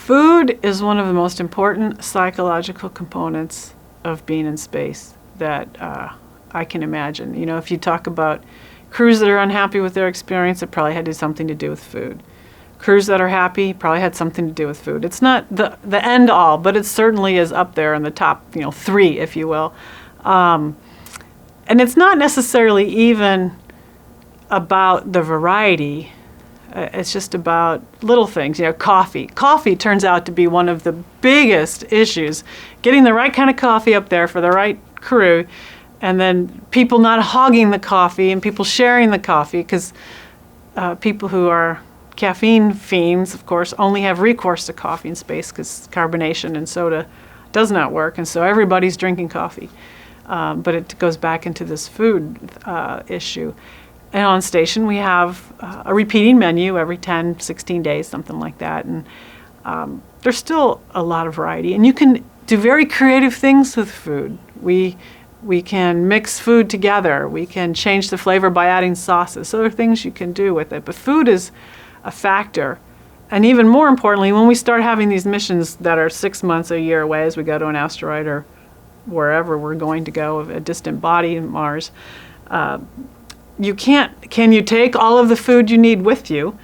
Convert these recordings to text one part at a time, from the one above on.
Food is one of the most important psychological components of being in space that I can imagine. You know, if you talk about crews that are unhappy with their experience, it probably had something to do with food. Crews that are happy probably had something to do with food. It's not the end all, but it certainly is up there in the top, 3, if you will. And it's not necessarily even about the variety. It's just about little things, coffee. Coffee turns out to be one of the biggest issues. Getting the right kind of coffee up there for the right crew, and then people not hogging the coffee and people sharing the coffee, because people who are caffeine fiends, of course, only have recourse to coffee in space because carbonation and soda does not work, and so everybody's drinking coffee. But it goes back into this food issue. And on station, we have a repeating menu every 10, 16 days, something like that. And there's still a lot of variety. And you can do very creative things with food. We can mix food together. We can change the flavor by adding sauces. So there are things you can do with it. But food is a factor. And even more importantly, when we start having these missions that are 6 months, a year away as we go to an asteroid or wherever we're going to go, a distant body in Mars, can you take all of the food you need with you,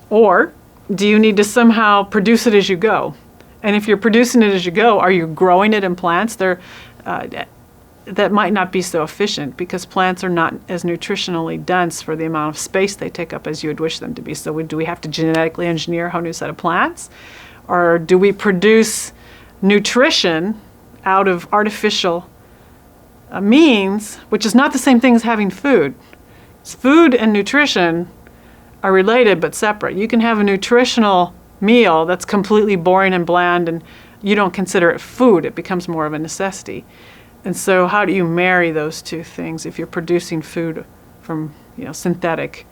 or do you need to somehow produce it as you go? And if you're producing it as you go, are you growing it in plants? That might not be so efficient because plants are not as nutritionally dense for the amount of space they take up as you would wish them to be. So do we have to genetically engineer a whole new set of plants? Or do we produce nutrition out of artificial means, which is not the same thing as having food? Food and nutrition are related but separate. You can have a nutritional meal that's completely boring and bland and you don't consider it food. It becomes more of a necessity. And so how do you marry those two things if you're producing food from synthetic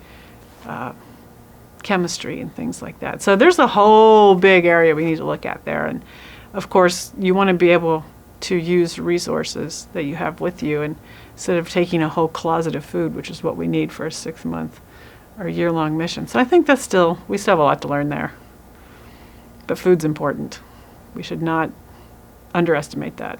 chemistry and things like that? So there's a whole big area we need to look at there. And of course, you want to be able to use resources that you have with you, and instead of taking a whole closet of food, which is what we need for a 6-month or year-long mission. So I think we still have a lot to learn there. But food's important. We should not underestimate that.